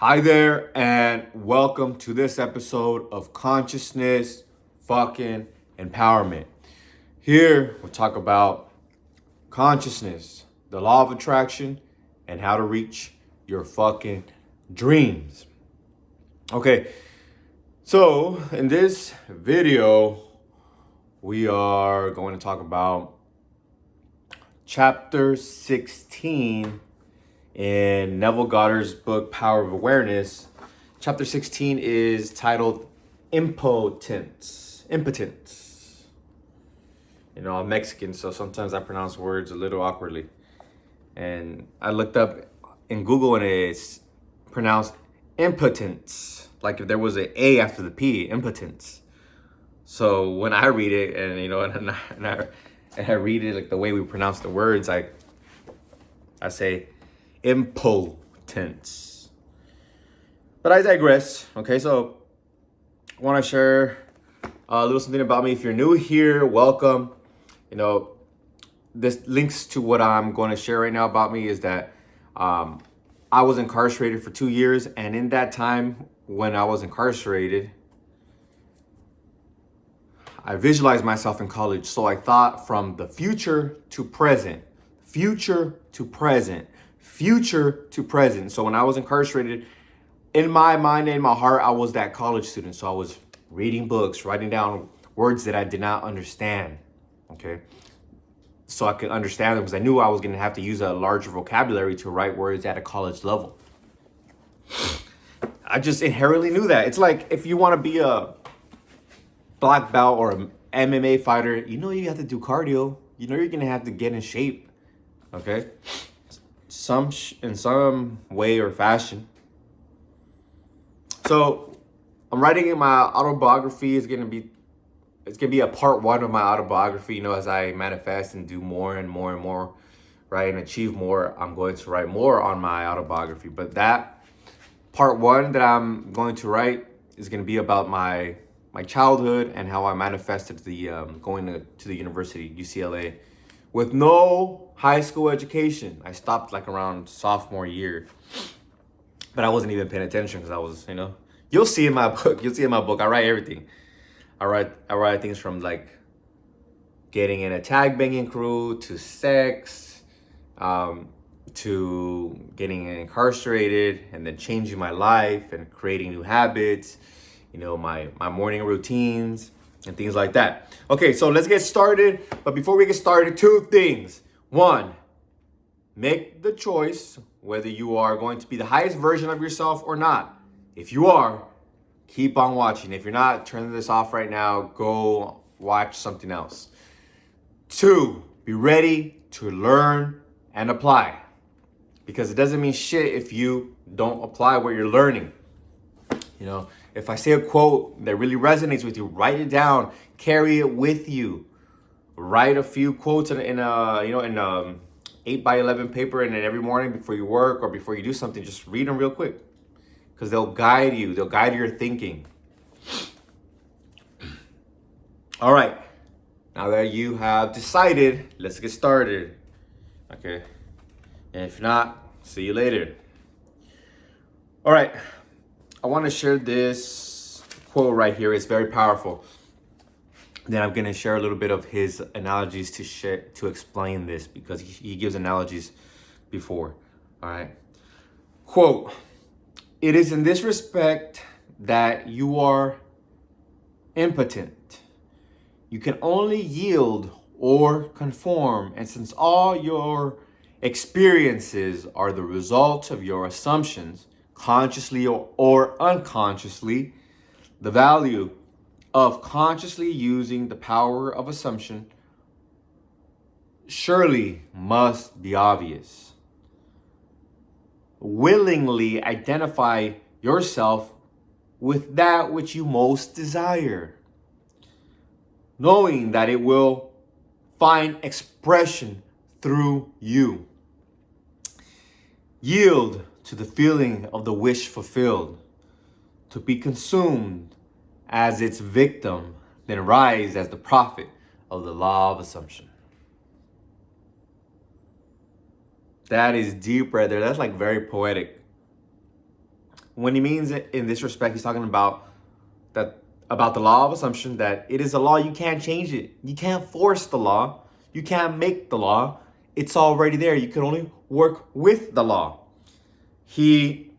Hi there, and welcome to this episode of Consciousness Fucking Empowerment. Here, we'll talk about consciousness, the law of attraction, and how to reach your fucking dreams. Okay, so in this video, we are going to talk about chapter 16 in Neville Goddard's book, Power of Awareness. Chapter 16 is titled Impotence. Impotence. You know, I'm Mexican, so sometimes I pronounce words a little awkwardly. And I looked up in Google and it's pronounced impotence. Like if there was an A after the P, impotence. So when I read it and I read it like the way we pronounce the words, I say impotence. But I digress. Okay, so I want to share a little something about me. If you're new here, welcome. You know, this links to what I'm going to share right now about me is that I was incarcerated for 2 years, and in that time when I was incarcerated, I visualized myself in college. So I thought from the future to present, future to present, future to present. So when I was incarcerated, in my mind and in my heart, I was that college student. So I was reading books, writing down words that I did not understand, okay? So I could understand them because I knew I was going to have to use a larger vocabulary to write words at a college level. I just inherently knew that. It's like if you want to be a black belt or an MMA fighter, you know you have to do cardio. You know you're going to have to get in shape, okay? In some way or fashion. So I'm writing in my autobiography. It's gonna be a part 1 of my autobiography. You know, as I manifest and do more and more and more, right, and achieve more, I'm going to write more on my autobiography. But that part 1 that I'm going to write is going to be about my childhood and how I manifested the going to the university, UCLA, with no high school education. I stopped like around sophomore year, but I wasn't even paying attention because I was, you'll see in my book. You'll see in my book. I write everything. I write things from like getting in a tag banging crew to sex, to getting incarcerated and then changing my life and creating new habits. You know, my morning routines and things like that. Okay, so let's get started. But before we get started, 2 things. 1, make the choice whether you are going to be the highest version of yourself or not. If you are, keep on watching. If you're not, turn this off right now. Go watch something else. 2, be ready to learn and apply. Because it doesn't mean shit if you don't apply what you're learning. You know, if I say a quote that really resonates with you, write it down, carry it with you. Write a few quotes in a 8x11 paper, and then every morning before you work or before you do something, just read them real quick. Because they'll guide you. They'll guide your thinking. All right. Now that you have decided, let's get started. Okay. And if not, see you later. All right. I want to share this quote right here. It's very powerful. Then I'm going to share a little bit of his analogies to explain this, because he gives analogies before. All right. Quote, "It is in this respect that you are impotent. You can only yield or conform, and since all your experiences are the result of your assumptions, consciously or unconsciously, the value of consciously using the power of assumption surely must be obvious. Willingly identify yourself with that which you most desire, knowing that it will find expression through you. Yield to the feeling of the wish fulfilled, to be consumed as its victim, then rise as the prophet of the law of assumption." That is deep right there. That's like very poetic. When he means it in this respect, he's talking about the law of assumption, that it is a law, you can't change it. You can't force the law. You can't make the law. It's already there. You can only work with the law. He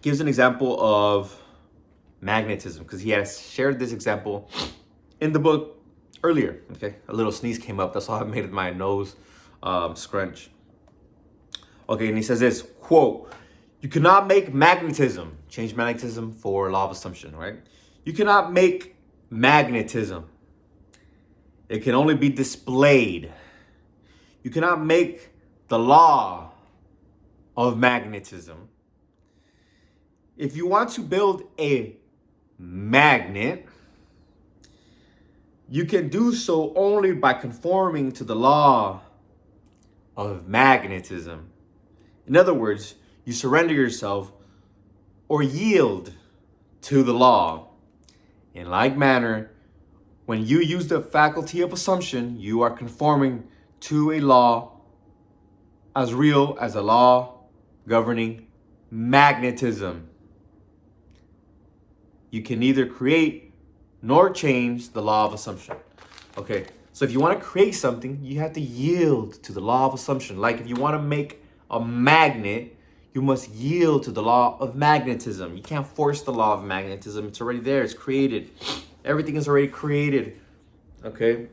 gives an example of magnetism because he has shared this example in the book earlier. Okay, a little sneeze came up. That's all I made my nose scrunch. Okay, and he says this, quote, "You cannot make magnetism," change magnetism for law of assumption, right? "You cannot make magnetism. It can only be displayed. You cannot make the law of magnetism. If you want to build a magnet, you can do so only by conforming to the law of magnetism. In other words, you surrender yourself or yield to the law. In like manner, when you use the faculty of assumption, you are conforming to a law as real as a law governing magnetism. You can neither create nor change the law of assumption." Okay, so if you want to create something, you have to yield to the law of assumption. Like if you want to make a magnet, you must yield to the law of magnetism. You can't force the law of magnetism. It's already there. It's created. Everything is already created. Okay?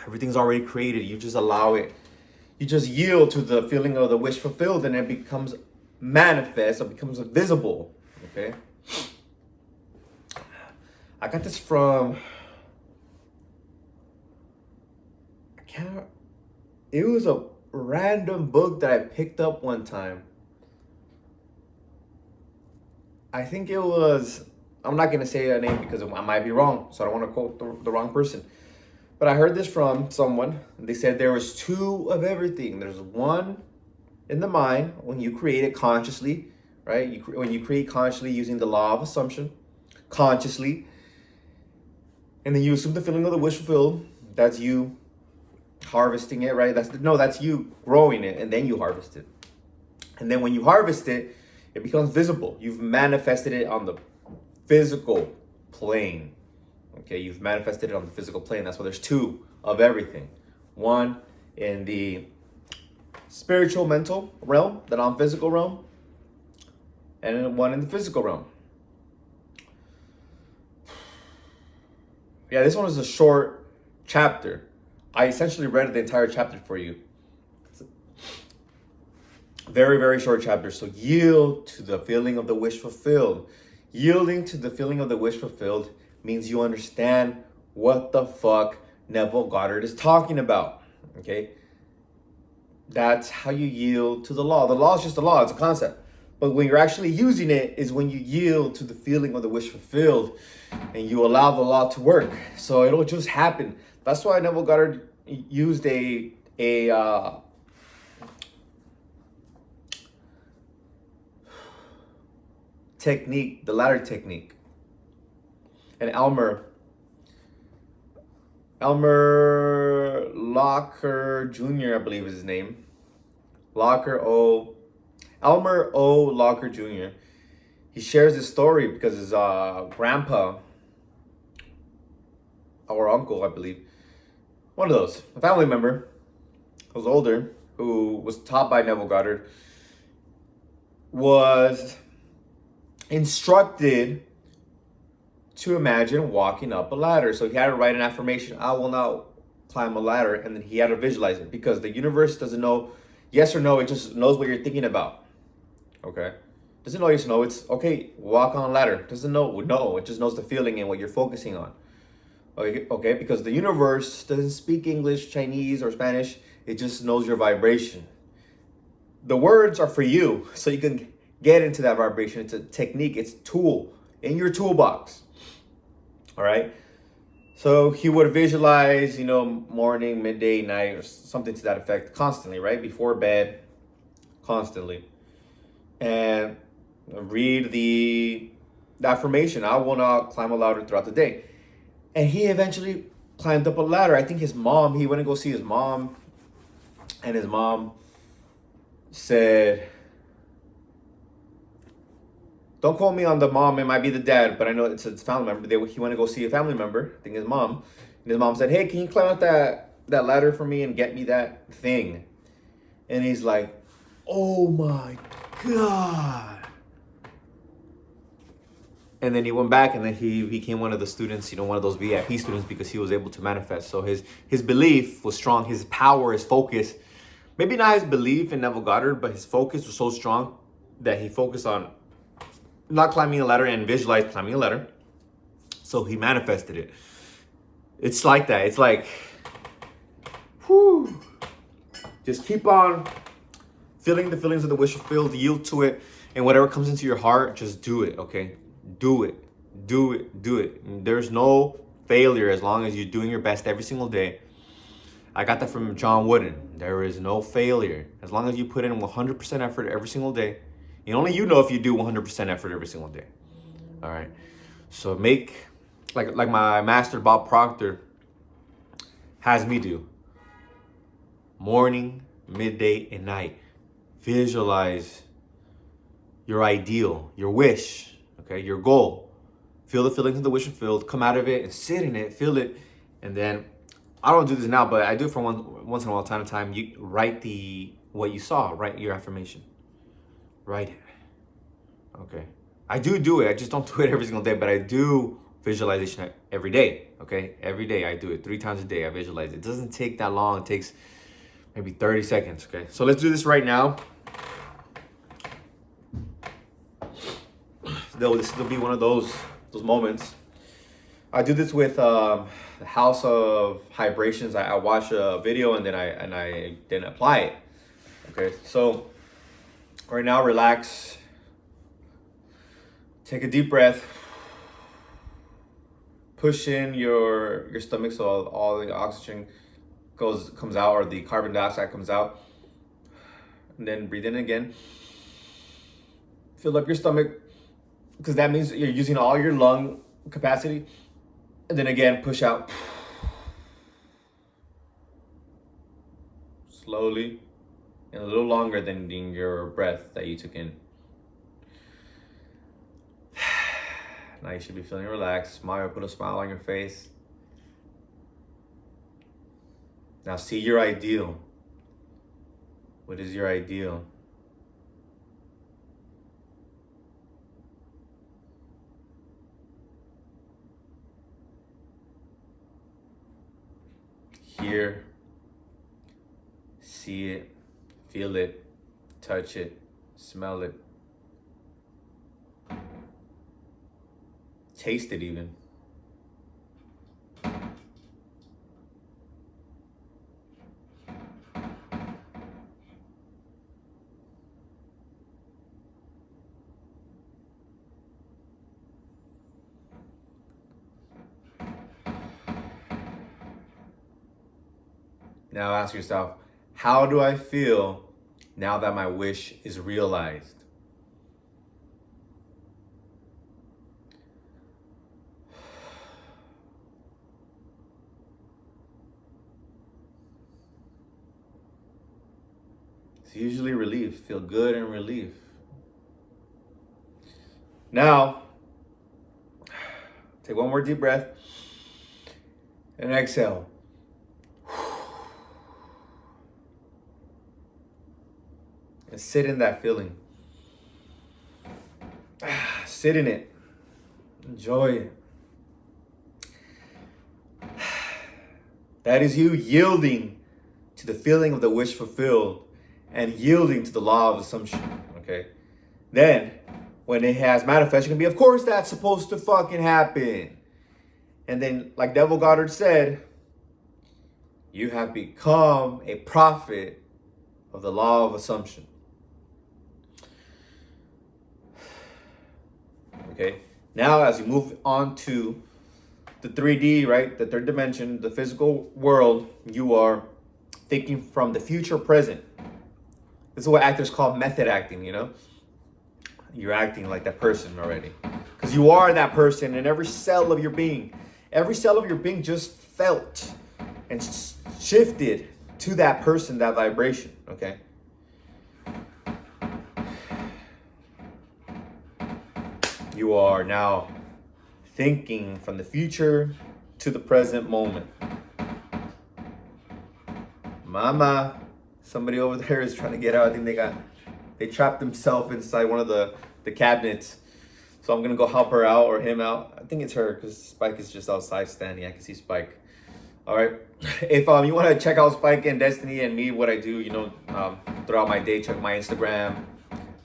Everything's already created. You just allow it. You just yield to the feeling of the wish fulfilled, and it becomes manifest. It becomes visible. Okay? I got this from... It was a random book that I picked up one time. I think it was... I'm not going to say a name because I might be wrong, so I don't want to quote the wrong person. But I heard this from someone. They said there was two of everything. There's one in the mind when you create it consciously, right? When you create consciously using the law of assumption, consciously, and then you assume the feeling of the wish fulfilled. That's you harvesting it, right? That's you growing it, and then you harvest it. And then when you harvest it, it becomes visible. You've manifested it on the physical plane. Okay, you've manifested it on the physical plane. That's why there's two of everything. One in the spiritual, mental realm, the non-physical realm, and one in the physical realm. Yeah, this one is a short chapter. I essentially read the entire chapter for you. Very, very short chapter. So yield to the feeling of the wish fulfilled. Yielding to the feeling of the wish fulfilled means you understand what the fuck Neville Goddard is talking about. Okay? That's how you yield to the law. The law is just a law. It's a concept. But when you're actually using it is when you yield to the feeling of the wish fulfilled and you allow the law to work. So it'll just happen. That's why Neville Goddard used a technique, the ladder technique. And Elmer Locker Jr., I believe is his name. Elmer O. Locker Jr. He shares this story because his grandpa or uncle, I believe, one of those, a family member who was older, who was taught by Neville Goddard, was instructed to imagine walking up a ladder. So he had to write an affirmation, "I will not climb a ladder," and then he had to visualize it because the universe doesn't know yes or no, it just knows what you're thinking about. Okay? Doesn't know yes or no, it's okay, walk on a ladder. Doesn't know no, it just knows the feeling and what you're focusing on. Okay, because the universe doesn't speak English, Chinese, or Spanish. It just knows your vibration. The words are for you, so you can get into that vibration. It's a technique, it's a tool in your toolbox. All right? So he would visualize, morning, midday, night, or something to that effect constantly, right? Before bed, constantly. And read the affirmation, "I will not climb a ladder," throughout the day. And he eventually climbed up a ladder. I think he went to go see his mom. And his mom said, Don't quote me on the mom. It might be the dad, but I know it's a family member. He went to go see a family member. I think his mom. And his mom said, "Hey, can you climb up that ladder for me and get me that thing?" And he's like, "Oh my God." And then he went back, and then he became one of the students, one of those VIP students, because he was able to manifest. So his belief was strong. His power, his focus, maybe not his belief in Neville Goddard, but his focus was so strong that he focused on not climbing a ladder and visualized climbing a ladder. So he manifested it. It's like that. It's like, whew. Just keep on feeling the feelings of the wish fulfilled, yield to it, and whatever comes into your heart, just do it, okay? Do it. Do it. Do it. There's no failure as long as you're doing your best every single day. I got that from John Wooden. There is no failure. As long as you put in 100% effort every single day. And only you know if you do 100% effort every single day. All right? So make, like my master, Bob Proctor, has me do. Morning, midday, and night. Visualize your ideal, your wish, okay, your goal. Feel the feelings of the wish fulfilled, come out of it and sit in it, feel it. And then, I don't do this now, but I do it for once in a while, time to time. You write what you saw, write your affirmation. Write it, okay. I do it, I just don't do it every single day, but I do visualization every day, okay? Every day I do it, 3 times a day I visualize it. It doesn't take that long, it takes maybe 30 seconds, okay? So let's do this right now. This will be one of those moments. I do this with the House of Vibrations. I watch a video and then I apply it. Okay, so right now, relax. Take a deep breath. Push in your stomach so all the oxygen comes out, or the carbon dioxide comes out. And then breathe in again. Fill up your stomach, because that means you're using all your lung capacity. And then again, push out. Slowly, and a little longer than your breath that you took in. Now you should be feeling relaxed. Smile, put a smile on your face. Now see your ideal. What is your ideal? Hear, see it, feel it, touch it, smell it, taste it even. Now ask yourself, how do I feel now that my wish is realized? It's usually relief. Feel good and relief. Now, take one more deep breath and exhale. And sit in that feeling. Sit in it. Enjoy it. That is you yielding to the feeling of the wish fulfilled and yielding to the law of assumption, okay? Then, when it has manifested, you can be, of course, that's supposed to fucking happen. And then, like Neville Goddard said, you have become a prophet of the law of assumption. Okay, now as you move on to the 3D, right, the third dimension, the physical world, you are thinking from the future present. This is what actors call method acting, You're acting like that person already. Because you are that person in every cell of your being. Every cell of your being just felt and shifted to that person, that vibration, okay? You are now thinking from the future to the present moment. Mama, somebody over there is trying to get out. I think they trapped themselves inside one of the cabinets. So I'm gonna go help her out or him out. I think it's her because Spike is just outside standing. I can see Spike. All right. If you want to check out Spike and Destiny and me, what I do, throughout my day, check my Instagram.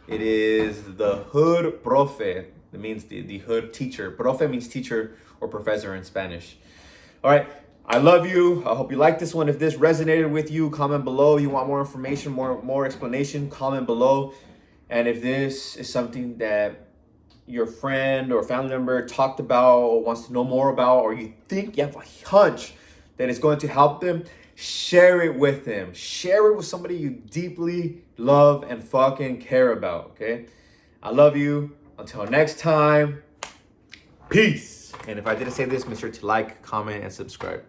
It is the Hood Profe. It means the Hood teacher. Profe means teacher or professor in Spanish. All right. I love you. I hope you like this one. If this resonated with you, comment below. You want more information, more explanation, comment below. And if this is something that your friend or family member talked about or wants to know more about, or you think you have a hunch that it's going to help them, share it with them. Share it with somebody you deeply love and fucking care about, okay? I love you. Until next time, peace. And if I didn't say this, make sure to like, comment, and subscribe.